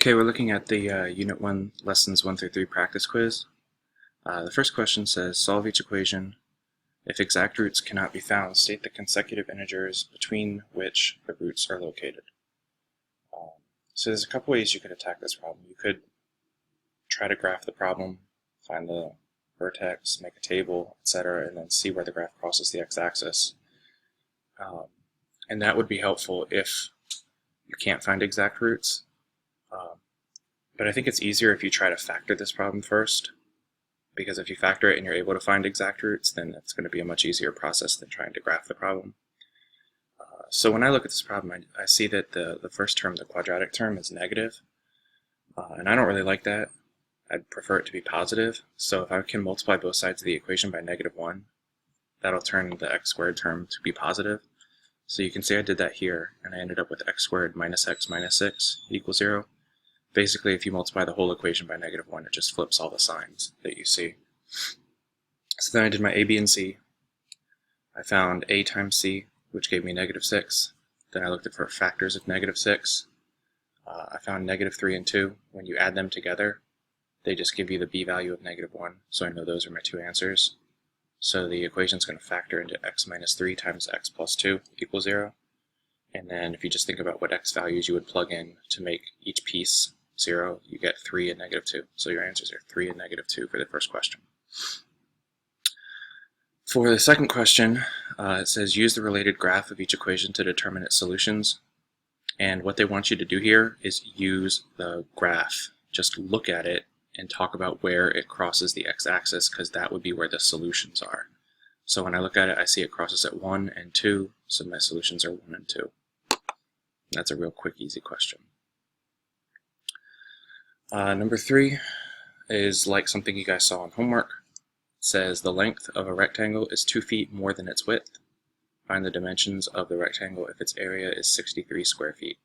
Okay, we're looking at the Unit 1, Lessons 1 through 3 practice quiz. The first question says, solve each equation. If exact roots cannot be found, state the consecutive integers between which the roots are located. So there's a couple ways you could attack this problem. You could try to graph the problem, find the vertex, make a table, etc., and then see where the graph crosses the x-axis. And that would be helpful if you can't find exact roots. But I think it's easier if you try to factor this problem first, because if you factor it and you're able to find exact roots, then it's going to be a much easier process than trying to graph the problem. So when I look at this problem, I see that the first term, the quadratic term, is negative, and I don't really like that. I'd prefer it to be positive. So if I can multiply both sides of the equation by -1, that'll turn the x squared term to be positive. So you can see I did that here, and I ended up with x squared minus x minus 6 equals 0. Basically, if you multiply the whole equation by -1, it just flips all the signs that you see. So then I did my a, b, and c. I found a times c, which gave me -6. Then I looked for factors of -6. I found -3 and 2. When you add them together, they just give you the b value of -1, so I know those are my two answers. So the equation is going to factor into x minus 3 times x plus 2 equals 0. And then if you just think about what x values you would plug in to make each piece 0, you get 3 and -2. So your answers are 3 and -2 for the first question. For the second question, it says use the related graph of each equation to determine its solutions. And what they want you to do here is use the graph. Just look at it and talk about where it crosses the x-axis, because that would be where the solutions are. So when I look at it, I see it crosses at 1 and 2, so my solutions are 1 and 2. That's a real quick, easy question. Number 3 is like something you guys saw on homework. It says the length of a rectangle is 2 feet more than its width. Find the dimensions of the rectangle if its area is 63 square feet.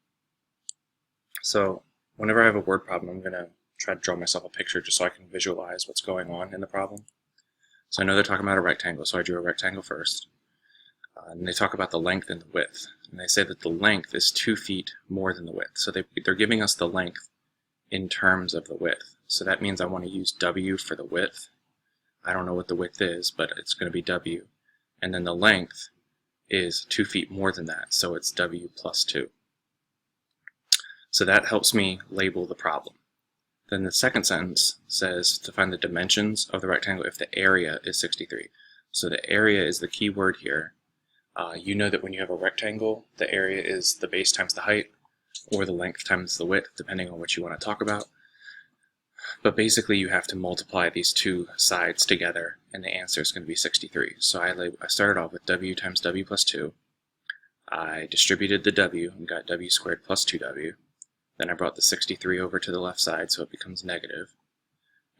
So whenever I have a word problem, I'm going to try to draw myself a picture just so I can visualize what's going on in the problem. So I know they're talking about a rectangle, so I drew a rectangle first. And they talk about the length and the width. And they say that the length is 2 feet more than the width. So they're giving us the length in terms of the width. So that means I want to use W for the width. I don't know what the width is, but it's going to be W. And then the length is 2 feet more than that, so it's W plus 2. So that helps me label the problem. Then the second sentence says to find the dimensions of the rectangle if the area is 63. So the area is the key word here. You know that when you have a rectangle, the area is the base times the height, or the length times the width, depending on what you want to talk about. But basically you have to multiply these two sides together, and the answer is going to be 63. So I started off with W times W plus 2. I distributed the W and got W squared plus 2W. Then I brought the 63 over to the left side, so it becomes negative.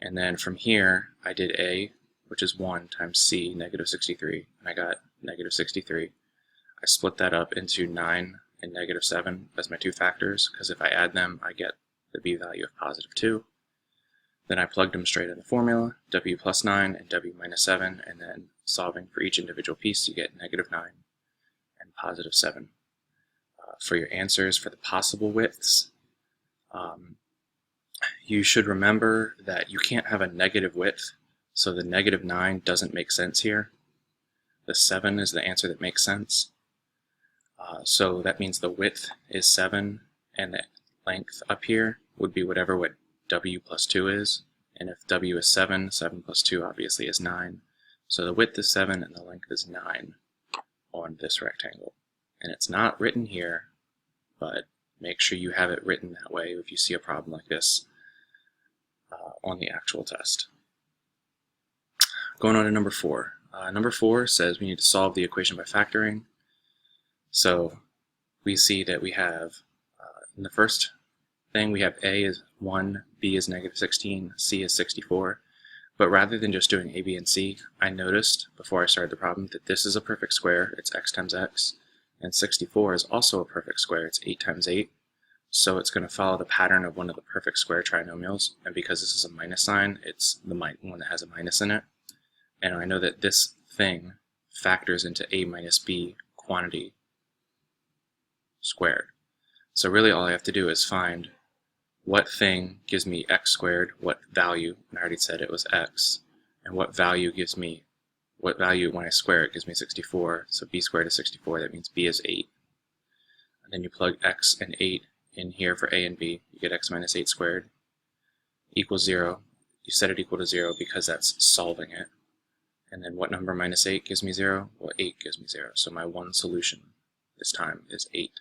And then from here, I did A, which is 1 times C, -63, and I got -63. I split that up into 9 and -7 as my two factors, because if I add them, I get the b value of +2. Then I plugged them straight in the formula, W plus 9 and W minus 7, and then solving for each individual piece, you get -9 and +7. For your answers for the possible widths, you should remember that you can't have a negative width, so the -9 doesn't make sense here. The 7 is the answer that makes sense. So that means the width is 7, and the length up here would be whatever what W plus 2 is. And if W is 7, 7 plus 2 obviously is 9. So the width is 7 and the length is 9 on this rectangle. And it's not written here, but make sure you have it written that way if you see a problem like this on the actual test. Going on to number 4. Number 4 says we need to solve the equation by factoring. So we see that we have, in the first thing, we have A is 1, B is -16, C is 64. But rather than just doing A, B, and C, I noticed before I started the problem that this is a perfect square, it's x times x, and 64 is also a perfect square, it's 8 times 8. So it's going to follow the pattern of one of the perfect square trinomials, and because this is a minus sign, it's the one that has a minus in it. And I know that this thing factors into A minus B quantity squared. So really all I have to do is find what thing gives me x squared, what value, and I already said it was x, and what value when I square it gives me 64, so b squared is 64, that means b is 8. And then you plug x and 8 in here for a and b, you get x minus 8 squared equals 0. You set it equal to 0 because that's solving it. And then what number minus 8 gives me 0? Well, 8 gives me 0, so my one solution this time is 8.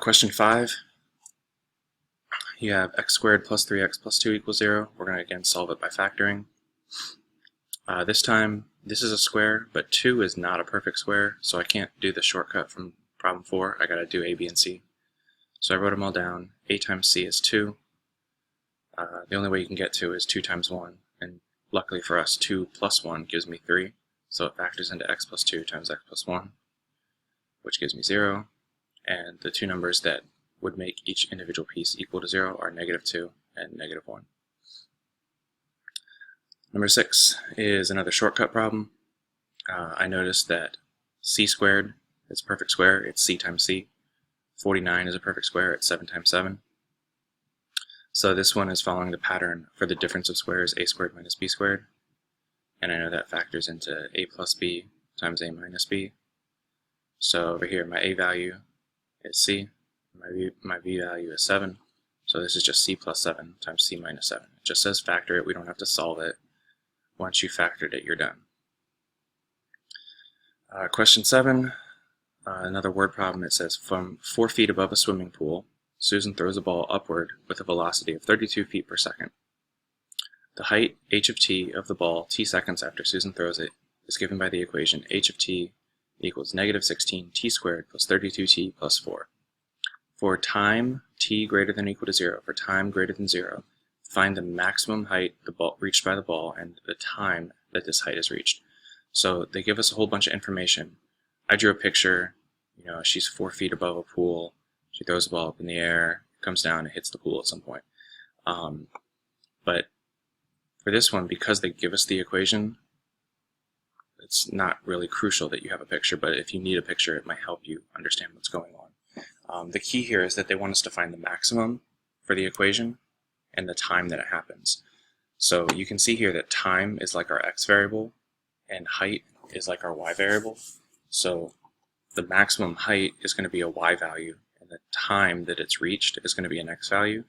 Question 5. You have x squared plus 3x plus 2 equals 0. We're going to again solve it by factoring. This time, this is a square, but 2 is not a perfect square, so I can't do the shortcut from problem 4. I got to do a, b, and c. So I wrote them all down. A times c is 2. The only way you can get 2 is 2 times 1, and luckily for us, 2 plus 1 gives me 3, so it factors into x plus 2 times x plus 1, which gives me 0, and the two numbers that would make each individual piece equal to 0 are -2 and -1. Number 6 is another shortcut problem. I noticed that c squared is a perfect square, it's c times c. 49 is a perfect square, it's 7 times 7. So this one is following the pattern for the difference of squares, a squared minus b squared. And I know that factors into a plus b times a minus b. So over here, my a value is c, my b value is 7. So this is just c plus 7 times c minus 7. It just says factor it, we don't have to solve it. Once you factored it, you're done. Question 7, another word problem. It says, from 4 feet above a swimming pool, Susan throws a ball upward with a velocity of 32 feet per second. The height, h of t, of the ball t seconds after Susan throws it is given by the equation h of t equals -16 t squared plus 32t plus 4. For time t greater than or equal to 0, for time greater than 0, find the maximum height reached by the ball and the time that this height is reached. So they give us a whole bunch of information. I drew a picture, she's 4 feet above a pool, she throws the ball up in the air, comes down, and hits the pool at some point. But for this one, because they give us the equation, it's not really crucial that you have a picture, but if you need a picture, it might help you understand what's going on. The key here is that they want us to find the maximum for the equation and the time that it happens. So you can see here that time is like our x variable and height is like our y variable. So the maximum height is going to be a y value and the time that it's reached is going to be an x value.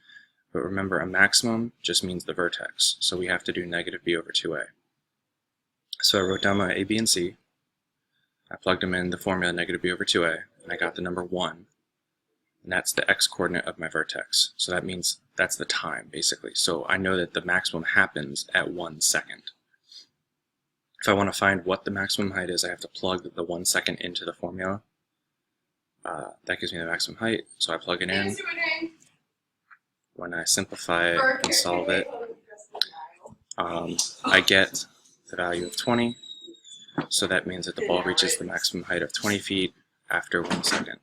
But remember, a maximum just means the vertex, so we have to do -b over 2a. So I wrote down my a, b, and c. I plugged them in the formula -b over 2a, and I got the number 1. And that's the x-coordinate of my vertex. So that means that's the time, basically. So I know that the maximum happens at 1 second. If I want to find what the maximum height is, I have to plug the 1 second into the formula. That gives me the maximum height, so I plug it in. When I simplify it and solve it, I get the value of 20. So that means that the ball reaches the maximum height of 20 feet after 1 second.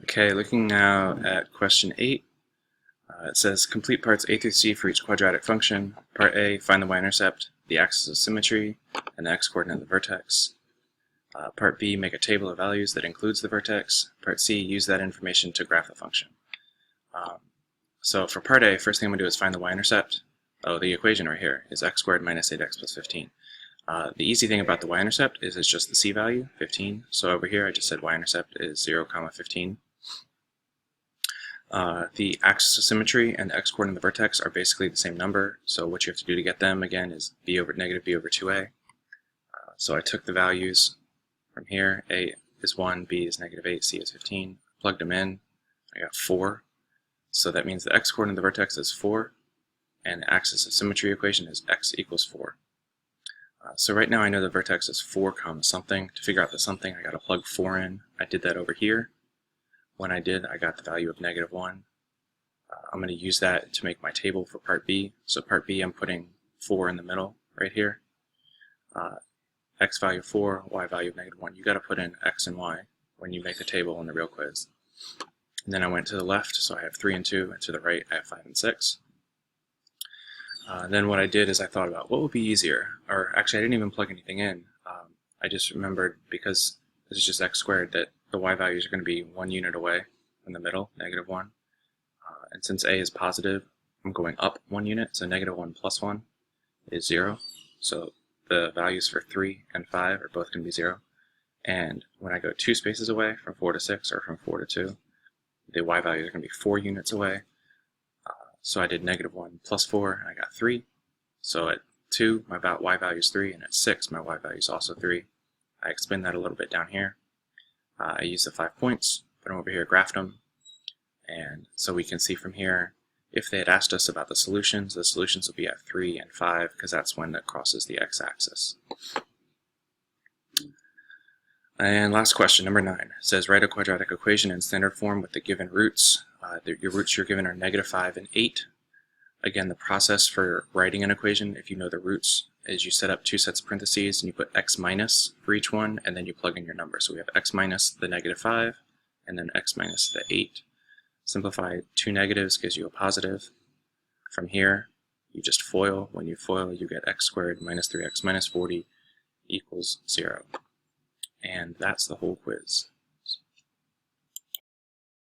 Okay, looking now at question 8. It says, complete parts A through C for each quadratic function. Part A, find the y-intercept, the axis of symmetry, and the x-coordinate of the vertex. Part B, make a table of values that includes the vertex. Part C, use that information to graph the function. So for part A, first thing I'm going to do is find the y-intercept. Oh, the equation right here is x squared minus 8x plus 15. The easy thing about the y-intercept is it's just the c value, 15. So over here I just said y-intercept is 0, 15. The axis of symmetry and the x-coordinate of the vertex are basically the same number, so what you have to do to get them, again, is -b over 2a. So I took the values from here. A is 1, b is -8, c is 15. Plugged them in. I got 4. So that means the x-coordinate of the vertex is 4, and the axis of symmetry equation is x equals 4. So right now I know the vertex is 4 comma something. To figure out the something, I got to plug 4 in. I did that over here. When I did, I got the value of -1. I'm going to use that to make my table for part B. So part B, I'm putting 4 in the middle right here. X value of 4, Y value of -1. You got to put in X and Y when you make the table in the real quiz. And then I went to the left, so I have 3 and 2, and to the right I have 5 and 6. Then what I did is I thought about what would be easier, or actually I didn't even plug anything in. I just remembered, because this is just x squared, that the y values are going to be 1 unit away, in the middle, -1. And since a is positive, I'm going up 1 unit, so -1 plus 1 is 0. So the values for 3 and 5 are both going to be 0. And when I go 2 spaces away from 4 to 6 or from 4 to 2, the y values are going to be 4 units away. So I did -1 plus 4, and I got 3. So at 2, my y value is 3, and at 6, my y value is also 3. I explained that a little bit down here. I used the 5 points, put them over here, graphed them, and so we can see from here, if they had asked us about the solutions will be at 3 and 5, because that's when it crosses the x-axis. And last question, number 9, says write a quadratic equation in standard form with the given roots. Your roots you're given are -5 and 8. Again, the process for writing an equation, if you know the roots, is you set up 2 sets of parentheses and you put x minus for each one, and then you plug in your number. So we have x minus the -5, and then x minus the 8. Simplify 2 negatives gives you a positive. From here, you just FOIL. When you FOIL, you get x squared minus 3x minus 40 equals 0. And that's the whole quiz.